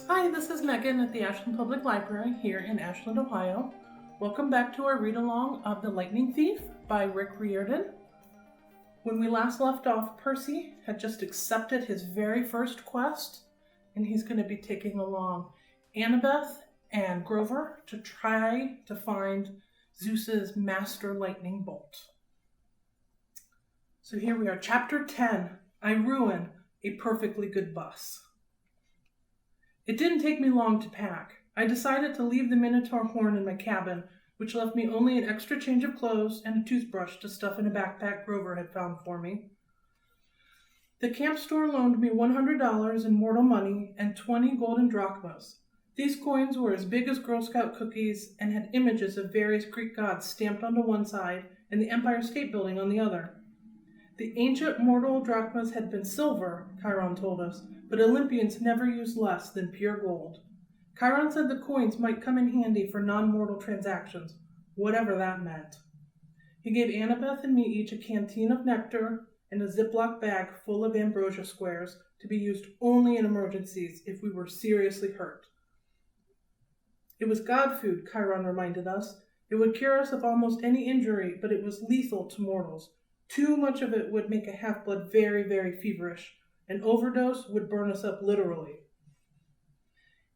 Hi, this is Meghan at the Ashland Public Library here in Ashland, Ohio. Welcome back to our read-along of The Lightning Thief by Rick Riordan. When we last left off, Percy had just accepted his very first quest, and he's going to be taking along Annabeth and Grover to try to find Zeus's master lightning bolt. So here we are, Chapter 10, I Ruin a Perfectly Good Bus. It didn't take me long to pack. I decided to leave the Minotaur horn in my cabin, which left me only an extra change of clothes and a toothbrush to stuff in a backpack Grover had found for me. The camp store loaned me $100 in mortal money and 20 golden drachmas. These coins were as big as Girl Scout cookies and had images of various Greek gods stamped onto one side and the Empire State Building on the other. The ancient mortal drachmas had been silver, Chiron told us, but Olympians never used less than pure gold. Chiron said the coins might come in handy for non-mortal transactions, whatever that meant. He gave Annabeth and me each a canteen of nectar and a Ziploc bag full of ambrosia squares to be used only in emergencies if we were seriously hurt. It was god food, Chiron reminded us. It would cure us of almost any injury, but it was lethal to mortals. Too much of it would make a half-blood very, very feverish. An overdose would burn us up literally.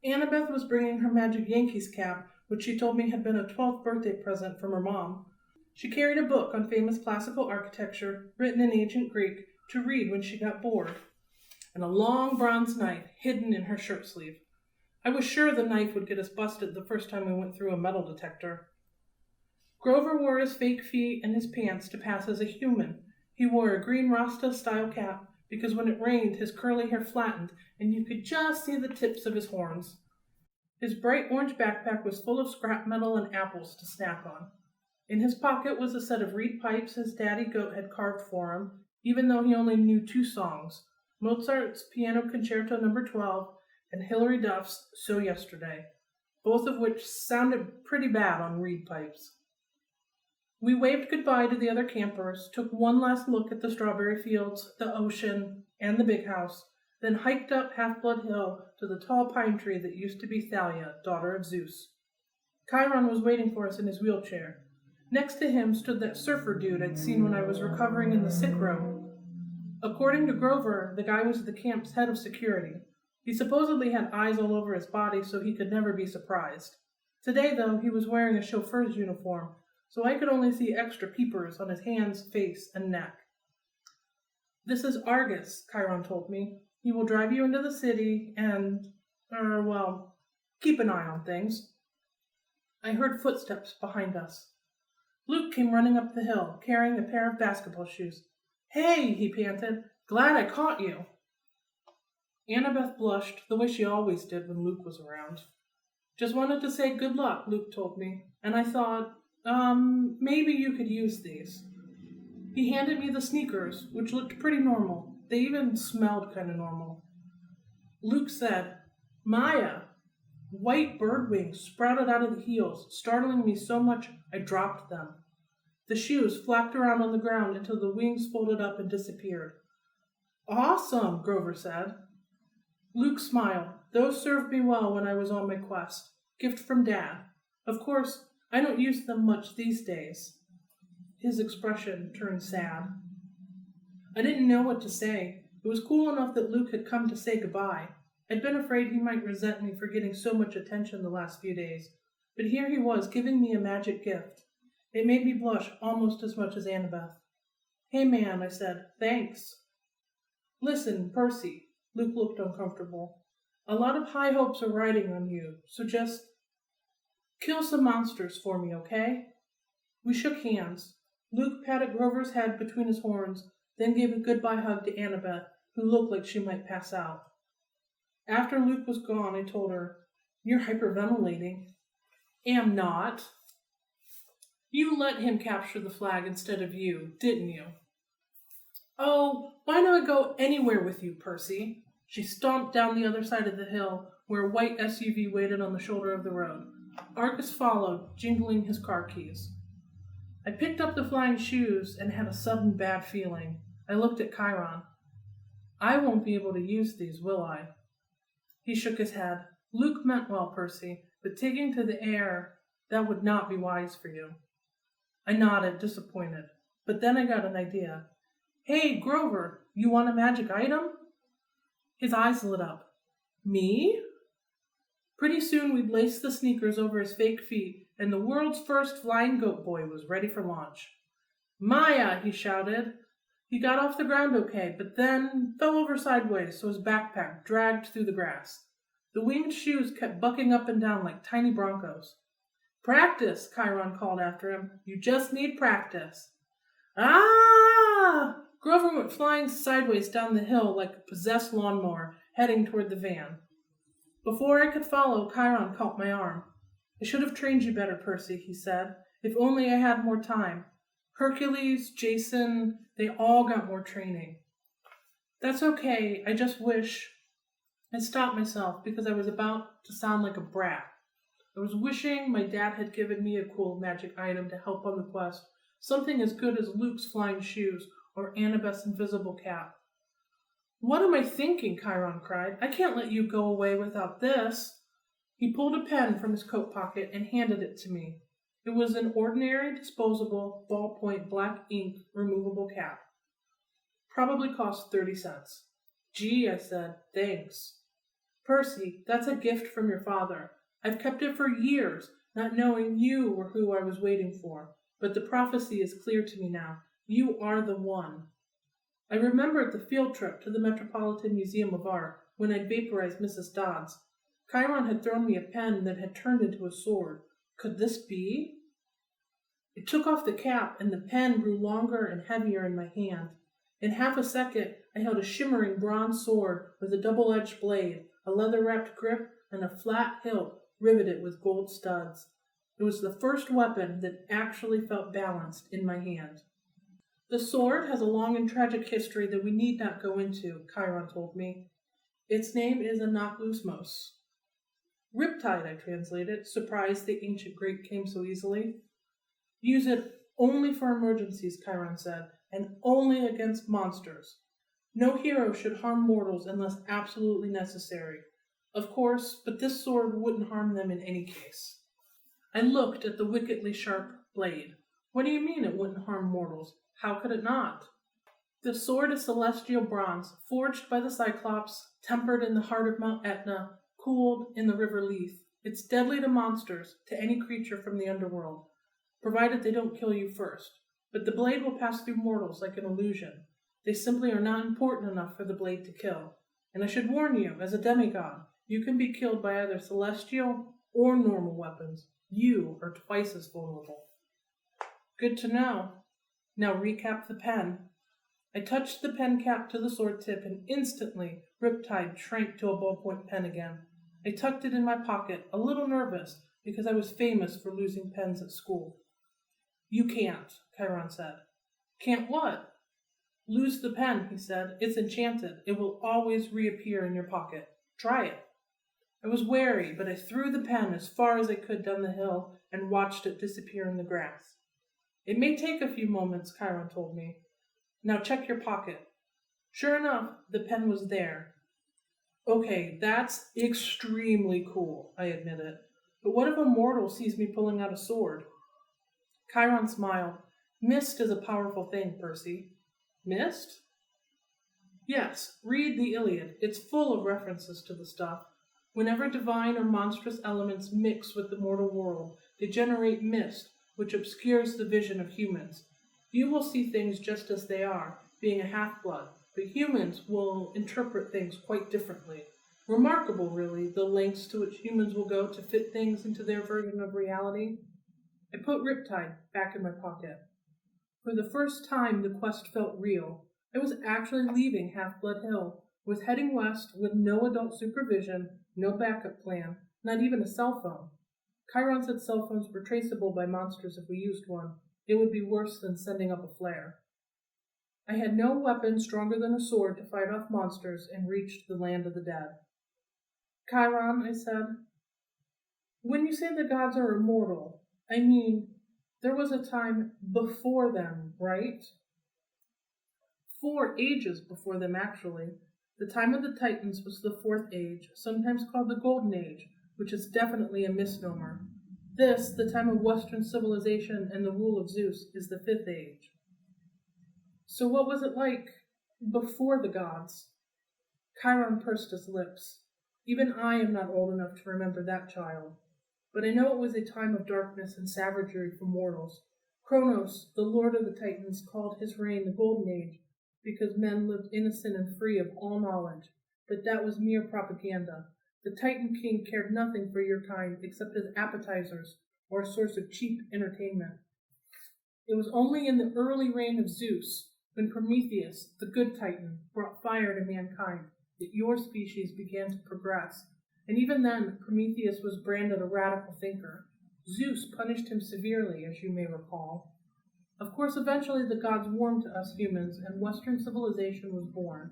Annabeth was bringing her magic Yankees cap, which she told me had been a 12th birthday present from her mom. She carried a book on famous classical architecture, written in ancient Greek, to read when she got bored, and a long bronze knife hidden in her shirt sleeve. I was sure the knife would get us busted the first time we went through a metal detector. Grover wore his fake feet and his pants to pass as a human. He wore a green Rasta-style cap, because when it rained, his curly hair flattened, and you could just see the tips of his horns. His bright orange backpack was full of scrap metal and apples to snack on. In his pocket was a set of reed pipes his daddy goat had carved for him, even though he only knew 2 songs, Mozart's Piano Concerto No. 12 and Hilary Duff's So Yesterday, both of which sounded pretty bad on reed pipes. We waved goodbye to the other campers, took one last look at the strawberry fields, the ocean, and the big house, then hiked up Half-Blood Hill to the tall pine tree that used to be Thalia, daughter of Zeus. Chiron was waiting for us in his wheelchair. Next to him stood that surfer dude I'd seen when I was recovering in the sick room. According to Grover, the guy was the camp's head of security. He supposedly had eyes all over his body so he could never be surprised. Today, though, he was wearing a chauffeur's uniform, so I could only see extra peepers on his hands, face, and neck. This is Argus, Chiron told me. He will drive you into the city and, keep an eye on things. I heard footsteps behind us. Luke came running up the hill, carrying a pair of basketball shoes. Hey, he panted. Glad I caught you. Annabeth blushed, the way she always did when Luke was around. Just wanted to say good luck, Luke told me, and I thought, maybe you could use these. He handed me the sneakers, which looked pretty normal. They even smelled kind of normal. Luke said, Maya. White bird wings sprouted out of the heels, startling me so much I dropped them. The shoes flapped around on the ground until the wings folded up and disappeared. Awesome, Grover said. Luke smiled. Those served me well when I was on my quest. Gift from Dad. Of course, I don't use them much these days. His expression turned sad. I didn't know what to say. It was cool enough that Luke had come to say goodbye. I'd been afraid he might resent me for getting so much attention the last few days, but here he was giving me a magic gift. It made me blush almost as much as Annabeth. Hey man, I said, thanks. Listen, Percy. Luke looked uncomfortable. A lot of high hopes are riding on you, so just kill some monsters for me, okay? We shook hands. Luke patted Grover's head between his horns, then gave a goodbye hug to Annabeth, who looked like she might pass out. After Luke was gone, I told her, You're hyperventilating. Am not. You let him capture the flag instead of you, didn't you? Oh, why don't I go anywhere with you, Percy? She stomped down the other side of the hill, where a white SUV waited on the shoulder of the road. Argus followed, jingling his car keys. I picked up the flying shoes and had a sudden bad feeling. I looked at Chiron. I won't be able to use these, will I? He shook his head. Luke meant well, Percy, but taking to the air, that would not be wise for you. I nodded, disappointed. But then I got an idea. Hey, Grover, you want a magic item? His eyes lit up. Me? Pretty soon we'd lace the sneakers over his fake feet, and the world's first flying goat boy was ready for launch. Maya, he shouted. He got off the ground okay, but then fell over sideways, so his backpack dragged through the grass. The winged shoes kept bucking up and down like tiny broncos. Practice, Chiron called after him. You just need practice. Ah! Grover went flying sideways down the hill like a possessed lawnmower, heading toward the van. Before I could follow, Chiron caught my arm. I should have trained you better, Percy, he said. If only I had more time. Hercules, Jason, they all got more training. That's okay. I just wish... I stopped myself because I was about to sound like a brat. I was wishing my dad had given me a cool magic item to help on the quest, something as good as Luke's flying shoes or Annabeth's invisible cap. What am I thinking? Chiron cried. I can't let you go away without this. He pulled a pen from his coat pocket and handed it to me. It was an ordinary, disposable, ballpoint black ink removable cap. Probably cost 30 cents. Gee, I said, thanks. Percy, that's a gift from your father. I've kept it for years, not knowing you were who I was waiting for. But the prophecy is clear to me now. You are the one. I remembered the field trip to the Metropolitan Museum of Art when I'd vaporized Mrs. Dodds. Chiron had thrown me a pen that had turned into a sword. Could this be? It took off the cap, and the pen grew longer and heavier in my hand. In half a second, I held a shimmering bronze sword with a double-edged blade, a leather-wrapped grip, and a flat hilt riveted with gold studs. It was the first weapon that actually felt balanced in my hand. The sword has a long and tragic history that we need not go into, Chiron told me. Its name is Anaklusmos. Riptide, I translated, surprised the ancient Greek came so easily. Use it only for emergencies, Chiron said, and only against monsters. No hero should harm mortals unless absolutely necessary. Of course, but this sword wouldn't harm them in any case. I looked at the wickedly sharp blade. What do you mean it wouldn't harm mortals? How could it not? The sword is celestial bronze, forged by the Cyclops, tempered in the heart of Mount Etna, cooled in the river Lethe. It's deadly to monsters, to any creature from the underworld, provided they don't kill you first. But the blade will pass through mortals like an illusion. They simply are not important enough for the blade to kill. And I should warn you, as a demigod, you can be killed by either celestial or normal weapons. You are twice as vulnerable. Good to know. Now recap the pen. I touched the pen cap to the sword tip, and instantly Riptide shrank to a ballpoint pen again. I tucked it in my pocket, a little nervous, because I was famous for losing pens at school. You can't, Chiron said. Can't what? Lose the pen, he said. It's enchanted. It will always reappear in your pocket. Try it. I was wary, but I threw the pen as far as I could down the hill and watched it disappear in the grass. It may take a few moments, Chiron told me. Now check your pocket. Sure enough, the pen was there. Okay, that's extremely cool, I admitted. But what if a mortal sees me pulling out a sword? Chiron smiled. Mist is a powerful thing, Percy. Mist? Yes, read the Iliad. It's full of references to the stuff. Whenever divine or monstrous elements mix with the mortal world, they generate mist, which obscures the vision of humans. You will see things just as they are, being a half-blood, but humans will interpret things quite differently. Remarkable, really, the lengths to which humans will go to fit things into their version of reality. I put Riptide back in my pocket. For the first time, the quest felt real. I was actually leaving Half-Blood Hill, was heading west with no adult supervision, no backup plan, not even a cell phone. Chiron said cell phones were traceable by monsters if we used one. It would be worse than sending up a flare. I had no weapon stronger than a sword to fight off monsters and reached the land of the dead. Chiron, I said, when you say the gods are immortal, I mean, there was a time before them, right? 4 ages before them, actually. The time of the Titans was the Fourth Age, sometimes called the Golden Age, which is definitely a misnomer. This, the time of Western civilization and the rule of Zeus, is the Fifth Age. So what was it like before the gods? Chiron pursed his lips. Even I am not old enough to remember that child. But I know it was a time of darkness and savagery for mortals. Kronos, the lord of the Titans, called his reign the Golden Age because men lived innocent and free of all knowledge. But that was mere propaganda. The Titan king cared nothing for your kind except as appetizers or a source of cheap entertainment. It was only in the early reign of Zeus, when Prometheus, the good Titan, brought fire to mankind, that your species began to progress. And even then, Prometheus was branded a radical thinker. Zeus punished him severely, as you may recall. Of course, eventually the gods warmed to us humans, and Western civilization was born.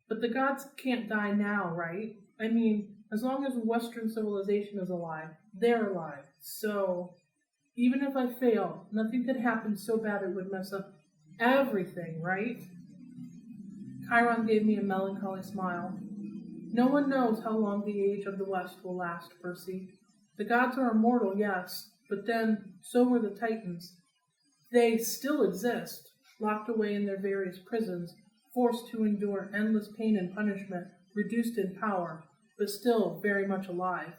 But the gods can't die now, right? I mean, as long as Western civilization is alive, they're alive. So, even if I failed, nothing could happen so bad it would mess up everything, right? Chiron gave me a melancholy smile. No one knows how long the age of the West will last, Percy. The gods are immortal, yes, but then so were the Titans. They still exist, locked away in their various prisons, forced to endure endless pain and punishment, reduced in power, but still very much alive.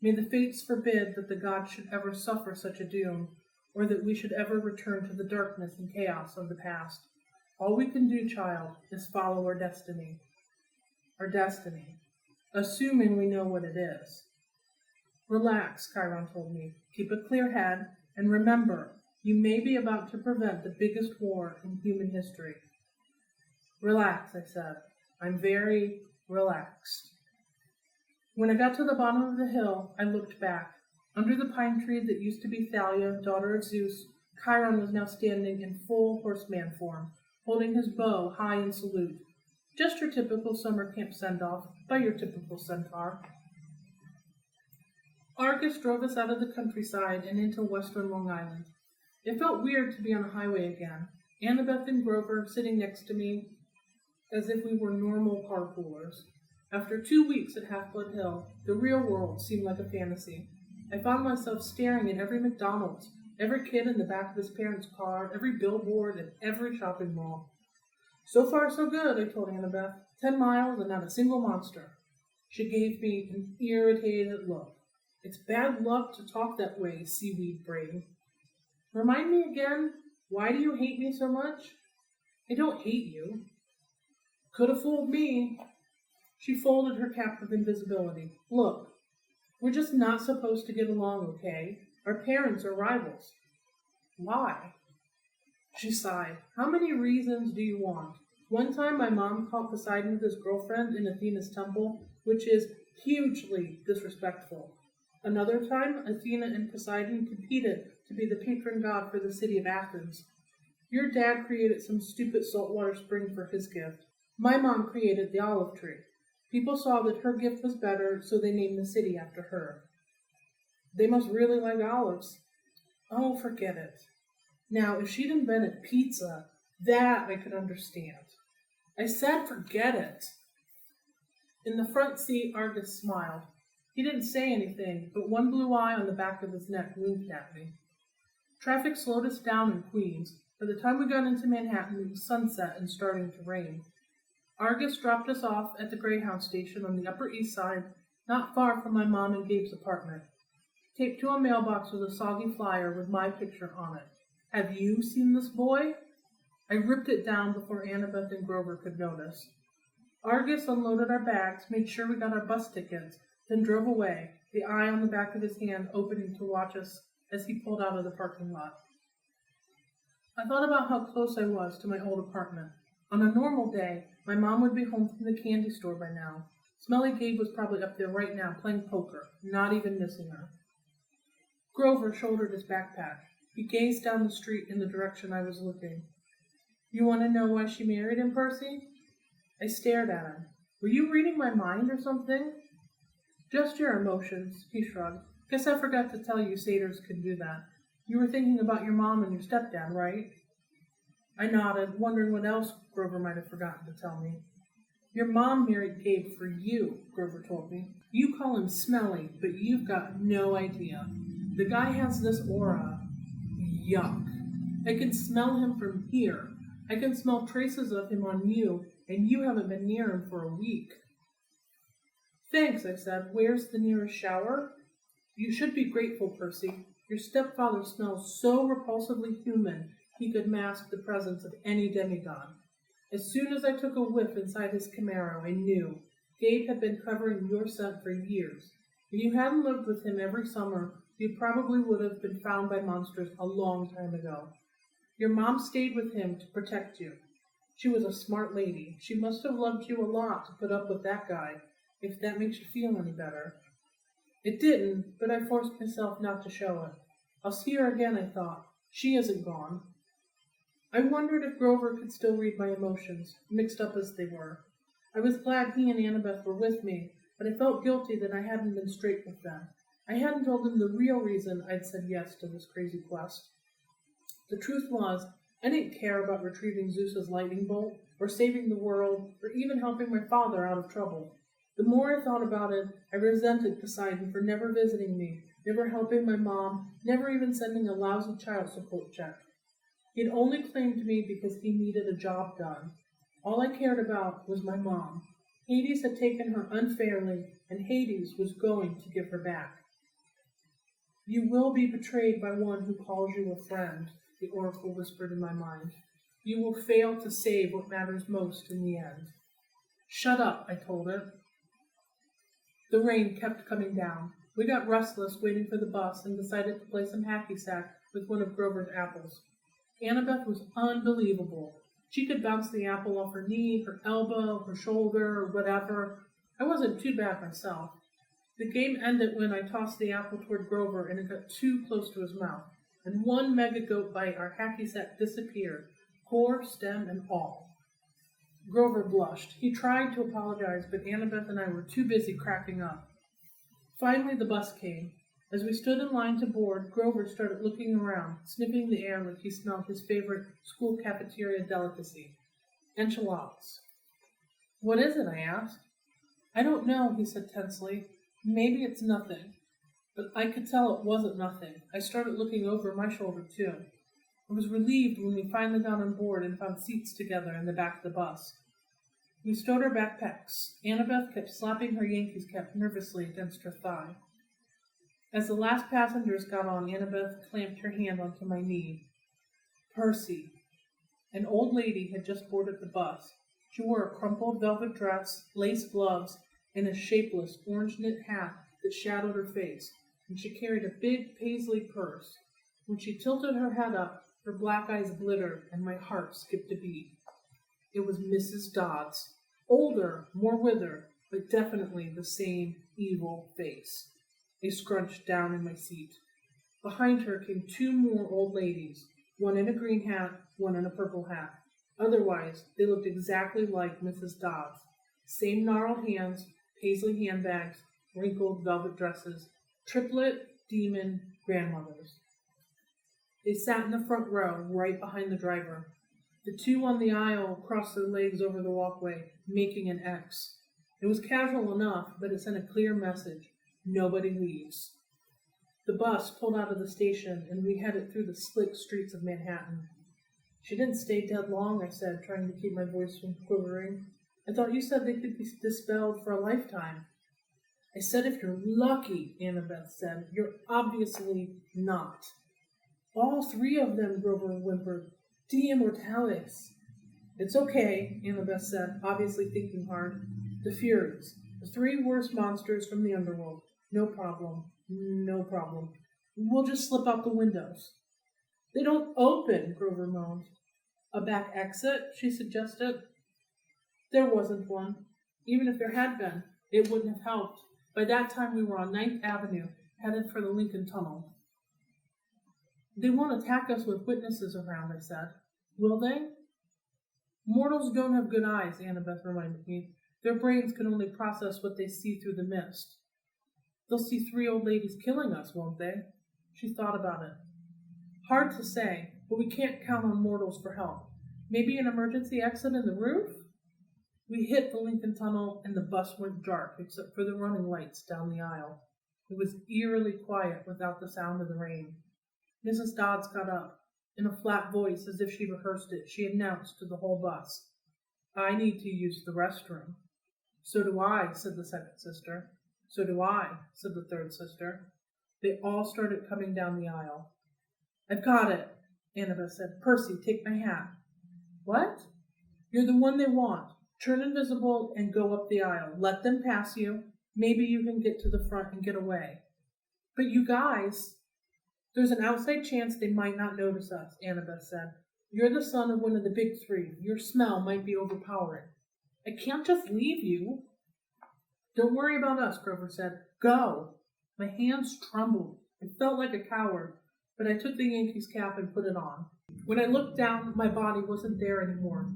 May the fates forbid that the gods should ever suffer such a doom, or that we should ever return to the darkness and chaos of the past. All we can do, child, is follow our destiny. Our destiny, assuming we know what it is. Relax, Chiron told me. Keep a clear head, and remember, you may be about to prevent the biggest war in human history. Relax, I said. I'm very relaxed. When I got to the bottom of the hill, I looked back. Under the pine tree that used to be Thalia, daughter of Zeus, Chiron was now standing in full horseman form, holding his bow high in salute. Just your typical summer camp send-off by your typical centaur. Argus drove us out of the countryside and into western Long Island. It felt weird to be on a highway again. Annabeth and Grover sitting next to me as if we were normal carpoolers. After 2 weeks at Half-Blood Hill, the real world seemed like a fantasy. I found myself staring at every McDonald's, every kid in the back of his parents' car, every billboard, and every shopping mall. So far, so good, I told Annabeth. 10 miles and not a single monster. She gave me an irritated look. It's bad luck to talk that way, seaweed brain. Remind me again, why do you hate me so much? I don't hate you. Could have fooled me. She folded her cap of invisibility. Look, we're just not supposed to get along, okay? Our parents are rivals. Why? She sighed. How many reasons do you want? One time my mom caught Poseidon with his girlfriend in Athena's temple, which is hugely disrespectful. Another time, Athena and Poseidon competed to be the patron god for the city of Athens. Your dad created some stupid saltwater spring for his gift. My mom created the olive tree. People saw that her gift was better, so they named the city after her. They must really like olives. Oh, forget it. Now, if she'd invented pizza, that I could understand. I said forget it. In the front seat, Argus smiled. He didn't say anything, but one blue eye on the back of his neck winked at me. Traffic slowed us down in Queens. By the time we got into Manhattan, it was sunset and starting to rain. Argus dropped us off at the Greyhound station on the Upper East Side, not far from my mom and Gabe's apartment. Taped to a mailbox was a soggy flyer with my picture on it. Have you seen this boy? I ripped it down before Annabeth and Grover could notice. Argus unloaded our bags, made sure we got our bus tickets, then drove away, the eye on the back of his hand opening to watch us as he pulled out of the parking lot. I thought about how close I was to my old apartment. On a normal day, my mom would be home from the candy store by now. Smelly Gabe was probably up there right now playing poker, not even missing her. Grover shouldered his backpack. He gazed down the street in the direction I was looking. You want to know why she married him, Percy? I stared at him. Were you reading my mind or something? Just your emotions, he shrugged. Guess I forgot to tell you satyrs can do that. You were thinking about your mom and your stepdad, right? I nodded, wondering what else Grover might have forgotten to tell me. Your mom married Gabe for you, Grover told me. You call him smelly, but you've got no idea. The guy has this aura. Yuck. I can smell him from here. I can smell traces of him on you, and you haven't been near him for a week. Thanks, I said. Where's the nearest shower? You should be grateful, Percy. Your stepfather smells so repulsively human he could mask the presence of any demigod. As soon as I took a whiff inside his Camaro, I knew. Gabe had been covering your scent for years. If you hadn't lived with him every summer, you probably would have been found by monsters a long time ago. Your mom stayed with him to protect you. She was a smart lady. She must have loved you a lot to put up with that guy, if that makes you feel any better. It didn't, but I forced myself not to show it. I'll see her again, I thought. She isn't gone. I wondered if Grover could still read my emotions, mixed up as they were. I was glad he and Annabeth were with me, but I felt guilty that I hadn't been straight with them. I hadn't told them the real reason I'd said yes to this crazy quest. The truth was, I didn't care about retrieving Zeus's lightning bolt, or saving the world, or even helping my father out of trouble. The more I thought about it, I resented Poseidon for never visiting me, never helping my mom, never even sending a lousy child support check. He'd only claimed me because he needed a job done. All I cared about was my mom. Hades had taken her unfairly, and Hades was going to give her back. You will be betrayed by one who calls you a friend, the oracle whispered in my mind. You will fail to save what matters most in the end. Shut up, I told it. The rain kept coming down. We got restless waiting for the bus and decided to play some hacky-sack with one of Grover's apples. Annabeth was unbelievable. She could bounce the apple off her knee, her elbow, her shoulder, or whatever. I wasn't too bad myself. The game ended when I tossed the apple toward Grover and it got too close to his mouth. And one mega goat bite, our hacky-sack disappeared, core, stem, and all. Grover blushed. He tried to apologize, but Annabeth and I were too busy cracking up. Finally, the bus came. As we stood in line to board, Grover started looking around, sniffing the air like he smelled his favorite school cafeteria delicacy, enchiladas. What is it? I asked. I don't know, he said tensely. Maybe it's nothing. But I could tell it wasn't nothing. I started looking over my shoulder, too. I was relieved when we finally got on board and found seats together in the back of the bus. We stowed our backpacks. Annabeth kept slapping her Yankees cap nervously against her thigh. As the last passengers got on, Annabeth clamped her hand onto my knee. Percy. An old lady had just boarded the bus. She wore a crumpled velvet dress, lace gloves, and a shapeless orange knit hat that shadowed her face, and she carried a big paisley purse. When she tilted her head up, her black eyes glittered, and my heart skipped a beat. It was Mrs. Dodds. Older, more withered, but definitely the same evil face. I scrunched down in my seat. Behind her came two more old ladies, one in a green hat, one in a purple hat. Otherwise, they looked exactly like Mrs. Dodds. Same gnarled hands, paisley handbags, wrinkled velvet dresses, triplet, demon, grandmothers. They sat in the front row, right behind the driver. The two on the aisle crossed their legs over the walkway, making an X. It was casual enough, but it sent a clear message. Nobody leaves. The bus pulled out of the station, and we headed through the slick streets of Manhattan. She didn't stay dead long, I said, trying to keep my voice from quivering. I thought you said they could be dispelled for a lifetime. I said if you're lucky, Annabeth said. You're obviously not. All three of them, Grover whimpered. De immortalis. It's okay, Annabeth said, obviously thinking hard. The Furies. The three worst monsters from the underworld. No problem. No problem. We'll just slip out the windows. They don't open, Grover moaned. A back exit, she suggested. There wasn't one. Even if there had been, it wouldn't have helped. By that time we were on 9th Avenue, headed for the Lincoln Tunnel. They won't attack us with witnesses around, I said. Will they? Mortals don't have good eyes, Annabeth reminded me. Their brains can only process what they see through the mist. They'll see three old ladies killing us, won't they? She thought about it. Hard to say, but we can't count on mortals for help. Maybe an emergency exit in the roof? We hit the Lincoln Tunnel and the bus went dark except for the running lights down the aisle. It was eerily quiet without the sound of the rain. Mrs. Dodds got up. In a flat voice, as if she rehearsed it, she announced to the whole bus, "I need to use the restroom." "So do I," said the second sister. "So do I," said the third sister. They all started coming down the aisle. "I've got it," Annabeth said. "Percy, take my hat." "What?" "You're the one they want. Turn invisible and go up the aisle. Let them pass you. Maybe you can get to the front and get away." "But you guys—" "There's an outside chance they might not notice us," Annabeth said. "You're the son of one of the big three. Your smell might be overpowering." "I can't just leave you." "Don't worry about us," Grover said. "Go." My hands trembled. I felt like a coward, but I took the Yankees cap and put it on. When I looked down, my body wasn't there anymore.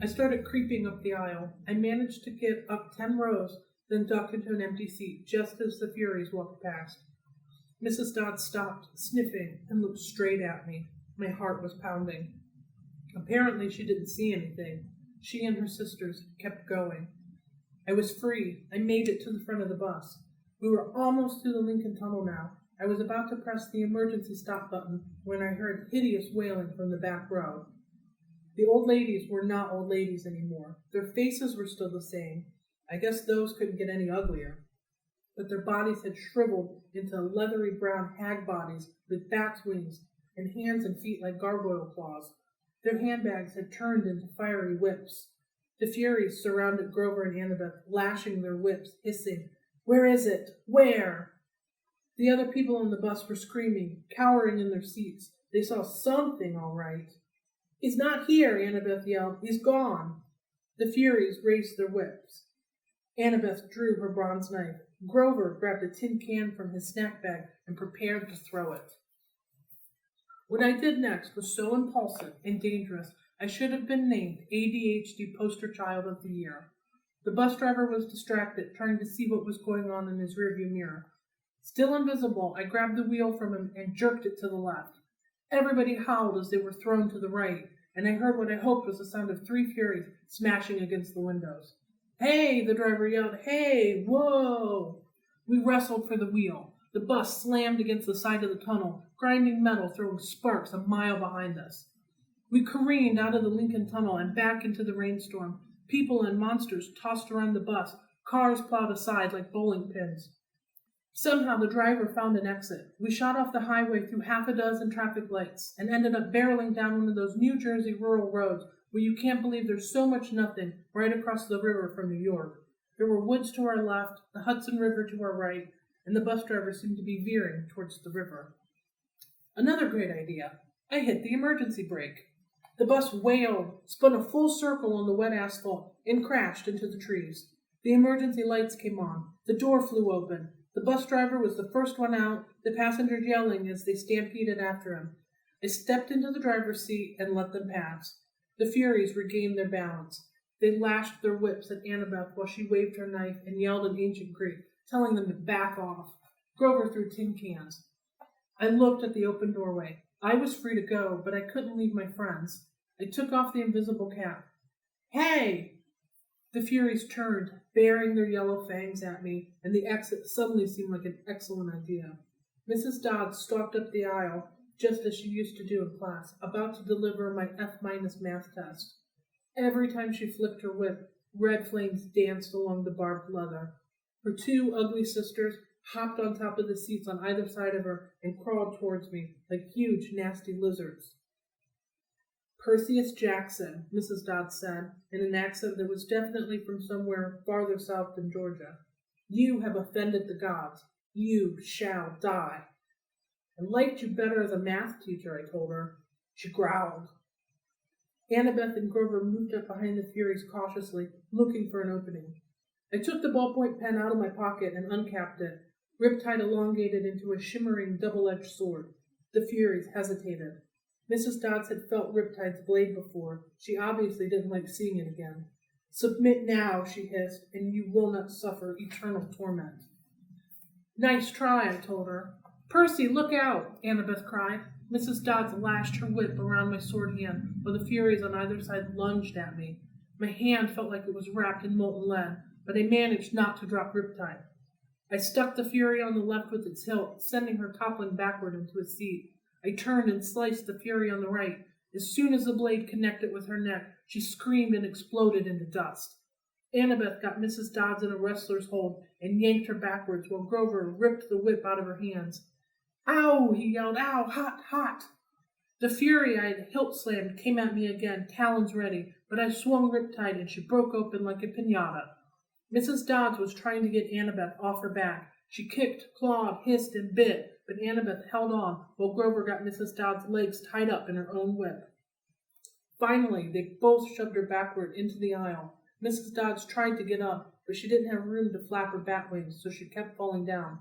I started creeping up the aisle. I managed to get up 10 rows, then ducked into an empty seat just as the Furies walked past. Mrs. Dodd stopped, sniffing, and looked straight at me. My heart was pounding. Apparently she didn't see anything. She and her sisters kept going. I was free. I made it to the front of the bus. We were almost through the Lincoln Tunnel now. I was about to press the emergency stop button when I heard hideous wailing from the back row. The old ladies were not old ladies anymore. Their faces were still the same. I guess those couldn't get any uglier. But their bodies had shriveled into leathery brown hag bodies with bats' wings and hands and feet like gargoyle claws. Their handbags had turned into fiery whips. The Furies surrounded Grover and Annabeth, lashing their whips, hissing, "Where is it? Where?" The other people on the bus were screaming, cowering in their seats. They saw something, all right. "He's not here," Annabeth yelled. "He's gone." The Furies raised their whips. Annabeth drew her bronze knife. Grover grabbed a tin can from his snack bag and prepared to throw it. What I did next was so impulsive and dangerous, I should have been named ADHD Poster Child of the Year. The bus driver was distracted, trying to see what was going on in his rearview mirror. Still invisible, I grabbed the wheel from him and jerked it to the left. Everybody howled as they were thrown to the right, and I heard what I hoped was the sound of 3 Furies smashing against the windows. "Hey!" the driver yelled. "Hey! Whoa!" We wrestled for the wheel. The bus slammed against the side of the tunnel, grinding metal, throwing sparks a mile behind us. We careened out of the Lincoln Tunnel and back into the rainstorm. People and monsters tossed around the bus. Cars plowed aside like bowling pins. Somehow the driver found an exit. We shot off the highway through 6 traffic lights and ended up barreling down one of those New Jersey rural roads where you can't believe there's so much nothing right across the river from New York. There were woods to our left, the Hudson River to our right, and the bus driver seemed to be veering towards the river. Another great idea. I hit the emergency brake. The bus wailed, spun a full circle on the wet asphalt, and crashed into the trees. The emergency lights came on. The door flew open. The bus driver was the first one out, the passengers yelling as they stampeded after him. I stepped into the driver's seat and let them pass. The Furies regained their balance. They lashed their whips at Annabeth while she waved her knife and yelled in ancient Greek, telling them to back off. Grover threw tin cans. I looked at the open doorway. I was free to go, but I couldn't leave my friends. I took off the invisible cap. "Hey!" The Furies turned, baring their yellow fangs at me, and the exit suddenly seemed like an excellent idea. Mrs. Dodd stalked up the aisle, just as she used to do in class, about to deliver my F- math test. Every time she flipped her whip, red flames danced along the barbed leather. Her 2 ugly sisters hopped on top of the seats on either side of her and crawled towards me like huge, nasty lizards. "Percy Jackson," Mrs. Dodd said, in an accent that was definitely from somewhere farther south than Georgia. "You have offended the gods. You shall die." "I liked you better as a math teacher," I told her. She growled. Annabeth and Grover moved up behind the Furies cautiously, looking for an opening. I took the ballpoint pen out of my pocket and uncapped it. Riptide elongated into a shimmering double-edged sword. The Furies hesitated. Mrs. Dodds had felt Riptide's blade before. She obviously didn't like seeing it again. "Submit now," she hissed, "and you will not suffer eternal torment." "Nice try," I told her. "Percy, look out!" Annabeth cried. Mrs. Dodds lashed her whip around my sword hand, while the Furies on either side lunged at me. My hand felt like it was wrapped in molten lead, but I managed not to drop Riptide. I stuck the Fury on the left with its hilt, sending her toppling backward into a seat. I turned and sliced the Fury on the right. As soon as the blade connected with her neck, she screamed and exploded into dust. Annabeth got Mrs. Dodds in a wrestler's hold and yanked her backwards while Grover ripped the whip out of her hands. "Ow!" he yelled. "Ow! Hot! Hot!" The Fury I had hilt slammed came at me again, talons ready, but I swung Riptide and she broke open like a piñata. Mrs. Dodds was trying to get Annabeth off her back. She kicked, clawed, hissed, and bit, but Annabeth held on while Grover got Mrs. Dodds' legs tied up in her own whip. Finally, they both shoved her backward into the aisle. Mrs. Dodds tried to get up, but she didn't have room to flap her bat wings, so she kept falling down.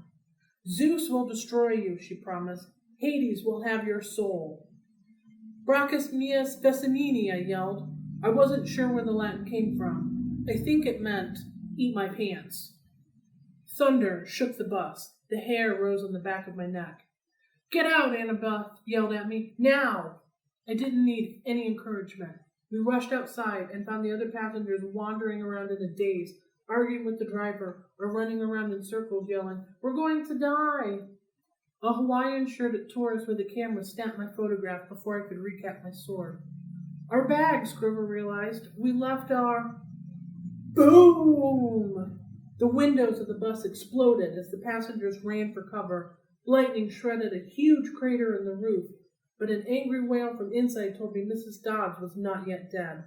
"Zeus will destroy you," she promised. "Hades will have your soul." "Brachus mea specimini," I yelled. I wasn't sure where the Latin came from. I think it meant, "eat my pants." Thunder shook the bus. The hair rose on the back of my neck. "Get out!" Annabeth yelled at me. "Now!" I didn't need any encouragement. We rushed outside and found the other passengers wandering around in a daze, arguing with the driver or running around in circles yelling, "We're going to die!" A Hawaiian-shirted tourist with a camera stamped my photograph before I could recap my sword. "Our bags," Grover realized. "We left our—" Boom! The windows of the bus exploded as the passengers ran for cover. Lightning shredded a huge crater in the roof, but an angry wail from inside told me Mrs. Dodds was not yet dead.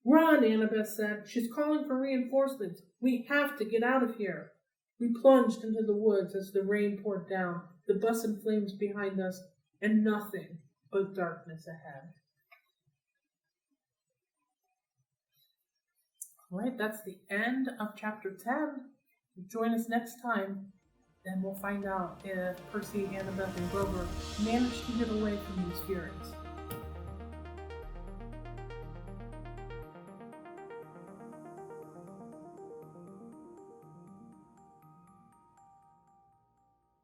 "Run," Annabeth said. "She's calling for reinforcements. We have to get out of here." We plunged into the woods as the rain poured down, the bus in flames behind us, and nothing but darkness ahead. All right, that's the end of chapter 10. Join us next time, and we'll find out if Percy, Annabeth, and Grover managed to get away from these Furies.